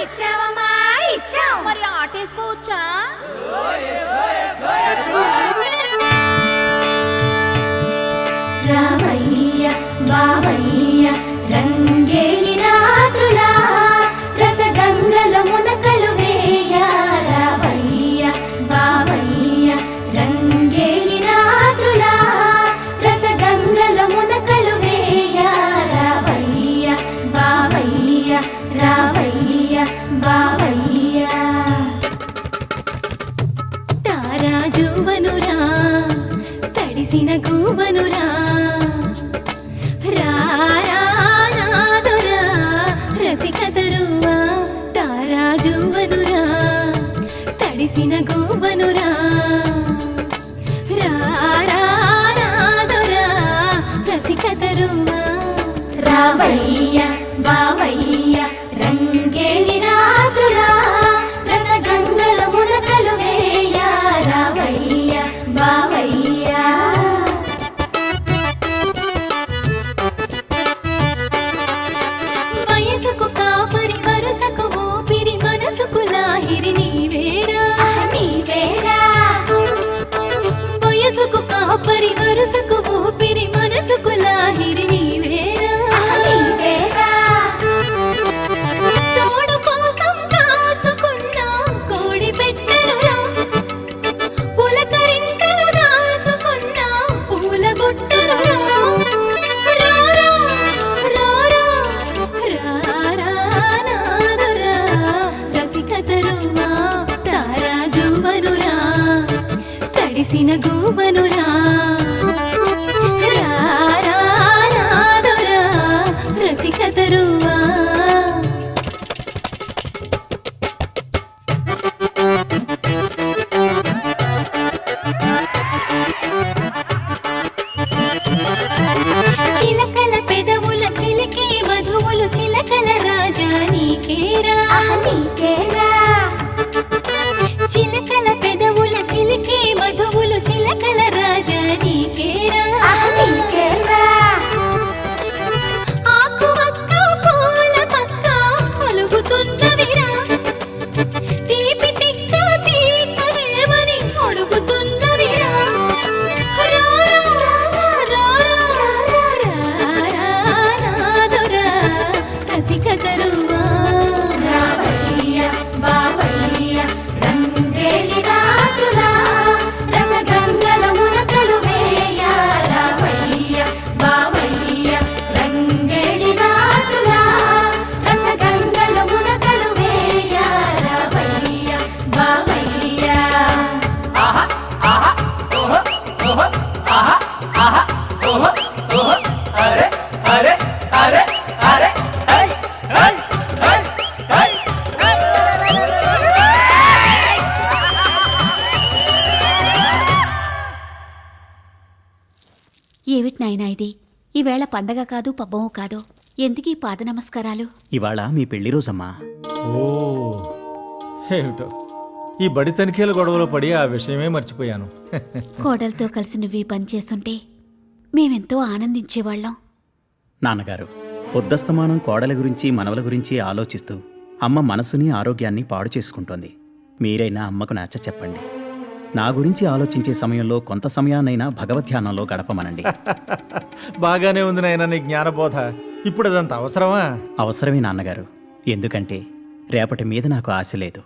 ఇచ్చావమ్మా ఇచ్చావు. మరి ఆటేసుకోవచ్చా? రామయ్య బావయ్య రంగేలి రాత్రులా రసగంగల మునకలు వేయ. రామయ్య బావయ్య రంగేలి రాత్రులా రసగంగల మునకలు వేయ. రామయ్య బావయ్య రామయ్య బావయ్య తారాజువనురా తడిసిన గువనురా రారానాదురా రసికతరువా. తారాజువనురా తడిసిన గువనురా రారానాదురా రసికతరువా. రావయ్య బావయ్య రంగేలి రాత్రులా రసగంగల మునకలు వేయ. రావయ్య బావయ్య వయసుకు కాపరి వరసకు ఊపిరి మనసుకు లాహిరి నీవేరా. నీవేరా వయసుకు కాపరి వరసకు ఊపిరి మనసుకు లాహిరి నీవేరా. నీవేరా తోడు కోసం కాచుకున్న కోడి పెట్టెలురా పులకరింతలు దాచుకున్న పూల బుట్టలురా. రారా రారా రారానాదురా రసికతరువా. తారాజువనురా తడిసిన గువనురా రారానాదురా రసికతరువా. చిలకల పెదవుల చిలికే మధువులు చిలకల రాజా నీకేరా. నీకేరా చిలకల పెదవుల చిలికే మధువులు చిలకల రాజా నీకేరా. నీకేరా ఆకు వక్క పూల పక్క ఒలుగుతున్నవిరా తీపి తిక్క తీర్చలేమని అడుగుతున్నవిరా. రారానాదురా రసికతరువా. రావయ్య బావయ్య రంగేలి రాత్రులా రసగంగల మునకలు వేయ. రావయ్య బావయ్య రంగేలి రాత్రులా రసగంగల మునకలు వేయ. రావయ్య బావయ్య అరే అరే అరే అరే హై హై హై హై. ఏమిటి నాయనా ఇది? ఈవేళ పండగ కాదు పబ్బము కాదు, ఎందుకీ పాద నమస్కారాలు? ఇవాళ మీ పెళ్లి రోజమ్మా. ఓ ఏమిటో ఈ బడి తనిఖీల గొడవలో పడి ఆ విషయమే మర్చిపోయాను. కోడలతో కలిసి నువ్వు ఈ పని చేస్తుంటే మేమెంతో ఆనందించేవాళ్ళం. నాన్నగారు, పొద్దస్తమానం కోడల గురించి మనవల గురించి ఆలోచిస్తూ అమ్మ మనసుని ఆరోగ్యాన్ని పాడు చేసుకుంటోంది. మీరైనా అమ్మకు నచ్చ చెప్పండి. నా గురించి ఆలోచించే సమయంలో కొంత సమయాన్నైనా భగవద్ధ్యానంలో గడపమనండి. బాగానే ఉంది నాయనా నీ జ్ఞానబోధ. ఇప్పుడు అదంత అవసరమా? అవసరమే నాన్నగారు. ఎందుకంటే రేపటి మీద నాకు ఆశ లేదు.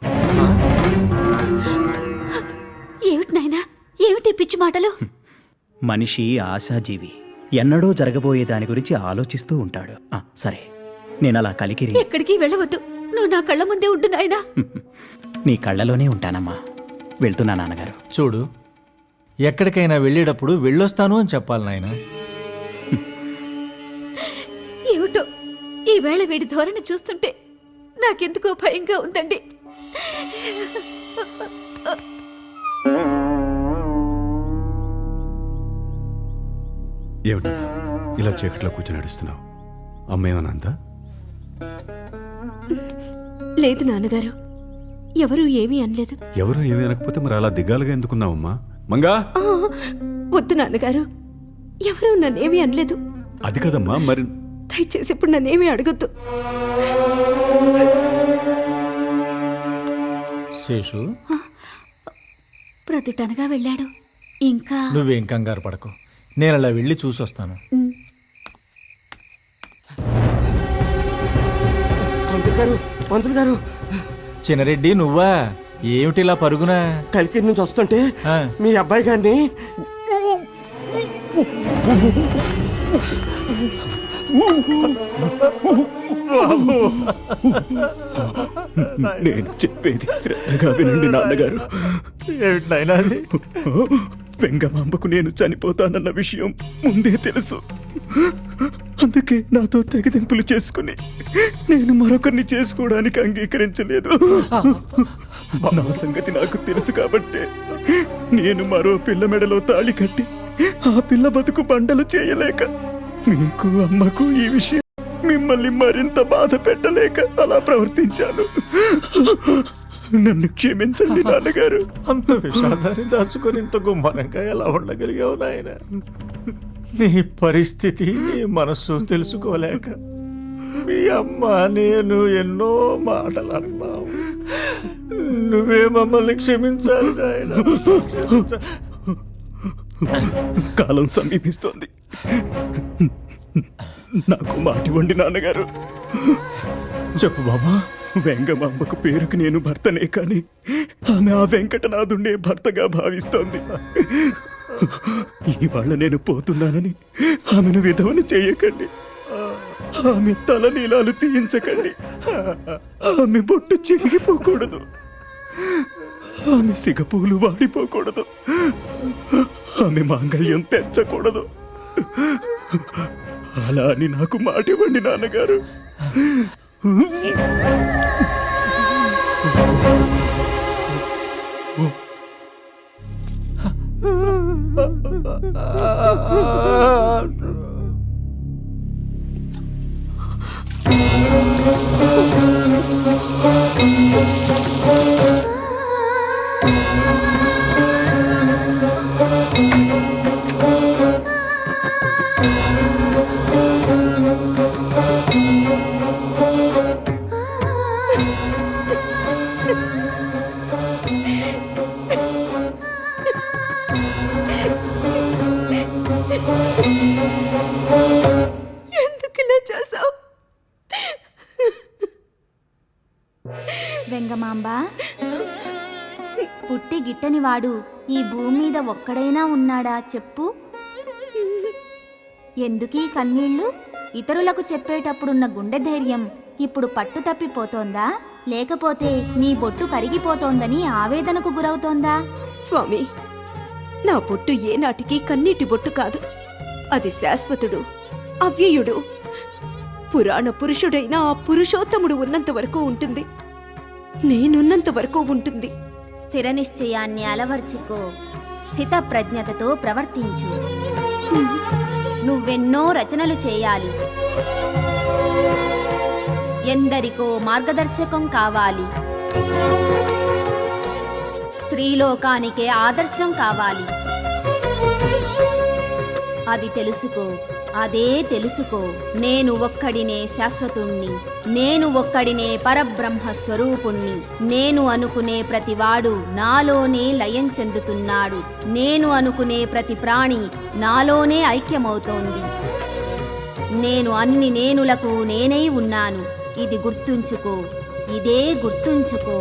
ఏమిటి నాయనా, ఏమిటి పిచ్చి మాటలు? మనిషి ఆశాజీవి. ఎన్నడో జరగబోయే దాని గురించి ఆలోచిస్తూ ఉంటాడు. సరే, నేనలా కలికిరి. ఎక్కడికి వెళ్ళవద్దు, నువ్వు నా కళ్ళ ముందే ఉండు నాయనా. నీ కళ్ళలోనే ఉంటానమ్మా. వెళ్తున్నా నాన్నగారు. చూడు, ఎక్కడికైనా వెళ్ళేటప్పుడు వెళ్ళొస్తాను అని చెప్పాలి నాయనా. ఏమిటో ఈవేళ వీడి ధోరణి చూస్తుంటే నాకెందుకో భయంగా ఉందండి. ఏమిటమ్మా ఇలా చీకట్లో కూర్చొని నడుస్తున్నావు? అమ్మేమనందా? లేదు నాన్నగారు, ఎవరూ ఏమీ అనలేదు. ఎవరో ఏమీ అనకపోతే మరి అలా దిగాలుగా ఎందుకున్నావమ్మా? మంగా, వద్దు నాన్నగారు, ఎవరూ నన్నేమీ అనలేదు. అది కదమ్మా, మరి దయచేసి ఇప్పుడు నన్నేమీ అడగొద్దు. శేషు, ప్రొద్దుటనగా వెళ్ళాడు. ఇంకా నువ్వేం కంగారు పడకు, నేను అలా వెళ్ళి చూసొస్తాను. ఉమ్, పంతులు గారు చిన్నరెడ్డి నువ్వా? ఏమిటిలా పరుగునా? కలికిరి నుంచి వస్తుంటే ఆ, మీ అబ్బాయి గారిని నేను చెప్పేది శ్రద్ధగా వినండి నాన్నగారు. ఏమిటి నాయనా అది? వెంగమాంబకు నేను చనిపోతానన్న విషయం ముందే తెలుసు. అందుకే నాతో తెగదింపులు చేసుకుని నేను మరొకరిని చేసుకోవడానికి అంగీకరించలేదు. నా సంగతి నాకు తెలుసు కాబట్టే నేను మరో పిల్ల మెడలో తాళి కట్టి ఆ పిల్ల బతుకు బండలు చేయలేక మీకు అమ్మకు ఈ విషయం మిమ్మల్ని మరింత బాధ పెట్టలేక అలా ప్రవర్తించాను. నన్ను క్షమించండి నాన్నగారు. అంత విషాదాన్ని దాచుకొని ఇంత గుమ్మరంగా ఎలా ఉండగలిగావు నాయన? నీ పరిస్థితి, నీ మనస్సు తెలుసుకోలేక మీ అమ్మ నేను ఎన్నో మాటలు అన్నావు. నువ్వే మమ్మల్ని క్షమించాలి నాయన. కాలం సమీపిస్తోంది. నాకు మాటివ్వండి నాన్నగారు. చెప్పు బాబా. వెంగమాంబకు పేరుకి నేను భర్తనే కానీ ఆమె ఆ వెంకటనాథుండే భర్తగా భావిస్తోంది. ఇవాళ నేను పోతున్నానని ఆమెను విధవను చేయకండి. ఆమె తల నీలాలు తీయించకండి. ఆమె బొట్టు చెరిగిపోకూడదు. ఆమె సిగపూలు వాడిపోకూడదు. ఆమె మాంగళ్యం తెచ్చకూడదు. అలా అని నాకు మాటివ్వండి నాన్నగారు. ఎందుకు ఇలా చేసావు? వెంగమాంబ, పుట్టి గిట్టని వాడు ఈ భూమి మీద ఒక్కడైనా ఉన్నాడా చెప్పు? ఎందుకీ కన్నీళ్ళు? ఇతరులకు చెప్పేటప్పుడున్న గుండె ధైర్యం ఇప్పుడు పట్టు తప్పిపోతోందా? లేకపోతే నీ బొట్టు కరిగిపోతోందని ఆవేదనకు గురవుతోందా? స్వామి, నా బొట్టు ఏనాటికి కన్నీటి బొట్టు కాదు. అది శాశ్వతుడు, అవ్యయుడు, పురాణ పురుషుడైన ఆ పురుషోత్తముడు ఉన్నంత వరకు ఉంటుంది. నేనున్నంత వరకు ఉంటుంది. స్థిర నిశ్చయాన్ని అలవర్చుకో, స్థిత ప్రజ్ఞతతో ప్రవర్తించు. నువ్వెన్నో రచనలు చేయాలి, ఎందరికో మార్గదర్శకం కావాలి, స్త్రీలోకానికే ఆదర్శం కావాలి. అది తెలుసుకో, అదే తెలుసుకో. నేను ఒక్కడినే శాశ్వతుణ్ణి, నేను ఒక్కడినే పరబ్రహ్మ స్వరూపుణ్ణి. నేను అనుకునే ప్రతివాడు నాలోనే లయం చెందుతున్నాడు. నేను అనుకునే ప్రతి ప్రాణి నాలోనే ఐక్యమవుతోంది. నేను అన్ని నేనులకు నేనై ఉన్నాను. ఇది గుర్తుంచుకో, ఇదే గుర్తుంచుకో.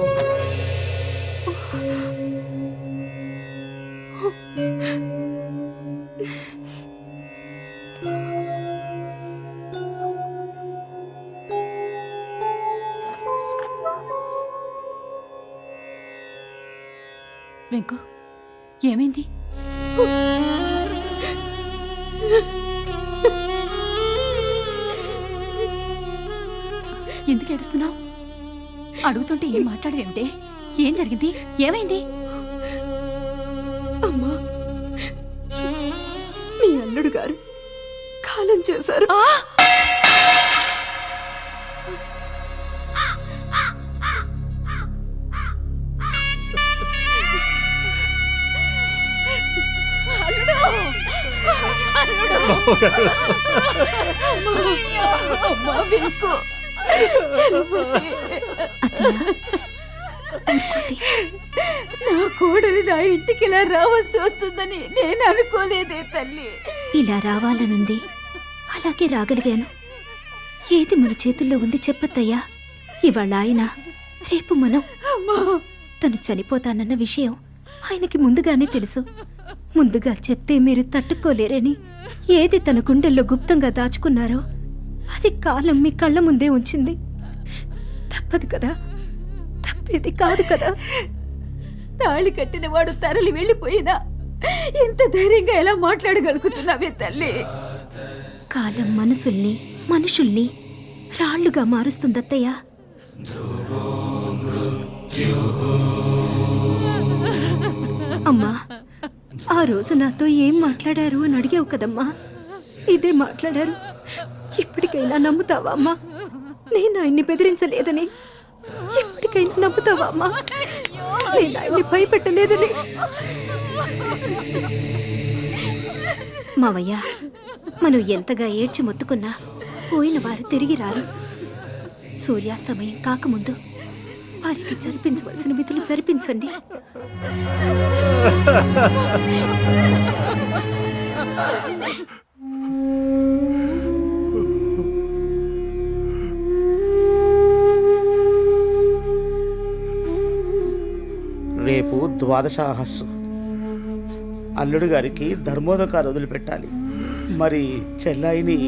వెంకు, ఏమైంది? ఎందుకు ఏడుస్తున్నావు? అడుగుతుంటే ఏం మాట్లాడవేమిటే? ఏం జరిగింది? ఏమైంది? అమ్మా, మీ అల్లుడు గారు కాలం చేశారు. నా కోడలు నా ఇంటికి ఇలా రావాల్సి వస్తుందని నేను అనుకోలేదే తల్లి. ఇలా రావాలనుంది, అలాగే రాగలిగాను. ఏది మన చేతుల్లో ఉంది చెప్పత్తయ్యా. ఇవాళ ఆయన, రేపు మనం. తను చనిపోతానన్న విషయం ఆయనకి ముందుగానే తెలుసు. ముందుగా చెప్తే మీరు తట్టుకోలేరని ఏది తన గుండెల్లో గుప్తంగా దాచుకున్నారో అది కాలం మీ కళ్ళ ముందే ఉంచింది. తప్పదు కదా, తప్పేది కాదు కదా. తాళి కట్టిన వాడు తరలి వెళ్ళిపోయినా ఇంత ధైర్యంగా ఎలా మాట్లాడగలుగుతున్నావే తల్లి? కాలం మనసుల్ని, మనుషుల్ని రాళ్లుగా మారుస్తుందత్తయ్యా. అమ్మా, ఆ రోజు నాతో ఏం మాట్లాడారు అని అడిగావు కదమ్మా, ఇదే మాట్లాడారు. ఇప్పటికైనా నమ్ముతావా అమ్మా? నేను ఆయన్ని బెదిరించలేదని ఇప్పటికైనా నమ్ముతావా అమ్మా? నేను ఆయన్ని భయపెట్టలేదని. మావయ్య, మనం ఎంతగా ఏడ్చి మొత్తుకున్నా పోయిన వారు తిరిగి రారు. సూర్యాస్తమయం కాకముందు వారికి జరిపించవలసిన విధులు జరిపించండి. రేపు ద్వాదశాహస్సు. అల్లుడు గారికి ధర్మోదకాలు వదిలిపెట్టాలి. మరి చెల్లాయిని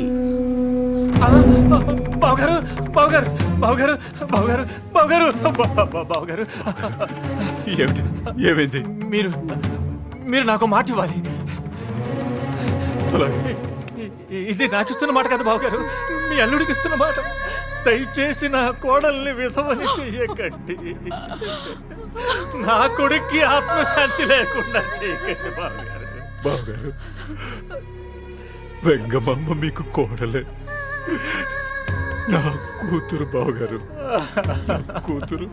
బావగారు బావగారు బావగారు బావగారు బావగారు బావగారు, ఏమిటి? ఏమైంది? మీరు మీరు నాకు మాట ఇవ్వాలి. అలాగే. ఇది నాకు ఇస్తున్న మాట కదా బావగారు, మీ అల్లుడికి ఇస్తున్న మాట. దయచేసి నా కోడల్ని విధవని చెయ్యకండి. నా కొడుక్కి ఆత్మశాంతి లేకుండా చేయకండి బావగారు. బావగారు, వెంగమ్మ మీకు కోడలే, నా కూతురు బావగారు, నా కూతురు.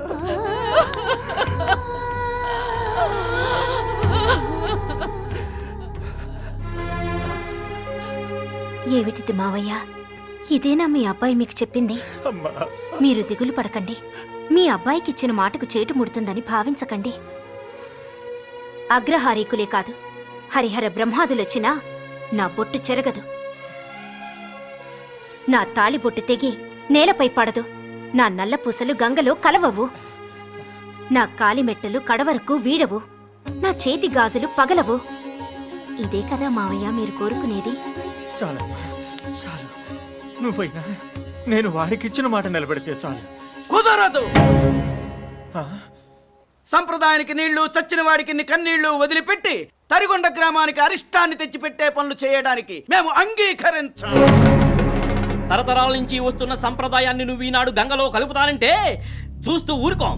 ఏమిటిది మావయ్య? ఇదేనా మీ అబ్బాయి మీకు చెప్పింది? అమ్మా, మీరు దిగులు పడకండి. మీ అబ్బాయికి ఇచ్చిన మాటకు చేటు ముడుతుందని భావించకండి. అగ్రహారీకులే కాదు, హరిహర బ్రహ్మాదులొచ్చినా నా బొట్టు చెరగదు. నా తాళి బొట్టు తెగి నేలపై పడదు. నా నల్లపూసలు గంగలో కలవవు. నా కాలిమెట్టలు కడవరకు వీడవు. నా చేతి గాజులు పగలవు. ఇదే కదా మావయ్య మీరు కోరుకునేది? చాలమ్మా, చాలు. నువ్వైనా నేను వాడికి ఇచ్చిన మాట నిలబెడితే చాలు. కుదరదు. ఆ? సంప్రదాయానికి నీళ్లు, చచ్చిన వాడికి కన్నీళ్లు వదిలిపెట్టి తరిగొండ గ్రామానికి అరిష్టాన్ని తెచ్చిపెట్టే పనులు చేయడానికి మేము అంగీకరించాం. తరతరాల నుంచి వస్తున్న సంప్రదాయాన్ని నువ్వు ఈనాడు గంగలో కలుపుతానంటే చూస్తూ ఊరుకోం.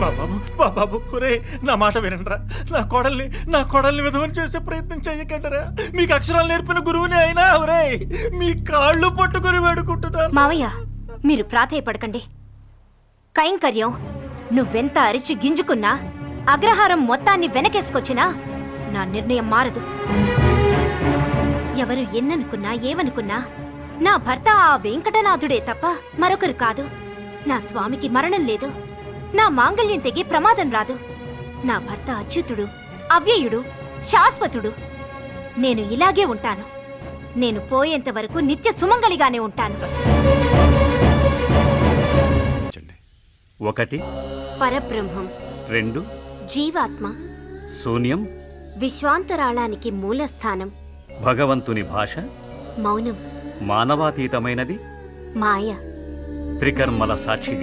బాబాబు బాబాబు, ఒరే నా మాట వినండిరా. నా కోడల్ని విధవని చేసే ప్రయత్నం చేయకండిరా. మీకు అక్షరాలు నేర్పిన గురువుని అయినా ఒరే మీ కాళ్ళు పట్టుకుని వేడుకుంటున్నాను. మావయ్య, మీరు ప్రాధేయపడకండి. కైంకర్యం నువ్వెంత అరిచి గింజుకున్నా, అగ్రహారం మొత్తాన్ని వెనకేసుకొచ్చినా నా నిర్ణయం మారదు. ఎవరు ఎన్ననుకున్నా ఏమనుకున్నా నా భర్త ఆ వెంకటనాథుడే తప్ప మరొకరు కాదు. నా స్వామికి మరణం లేదు. నా మాంగళ్యం తెగి ప్రమాదం రాదు. నా భర్త అచ్యుతుడు, అవ్యయుడు, శాశ్వతుడు. నేను ఇలాగే ఉంటాను. నేను పోయేంత వరకు నిత్య సుమంగళిగానే ఉంటాను. 1 పరబ్రహ్మం, 2 జీవాత్మ, శూన్యం, విశ్వాంతరాళానికి మూలస్థానం, భగవంతుని భాష, మౌనం, మానవాతీతమైనది, మాయ. త్రికర్మల సాక్షిగా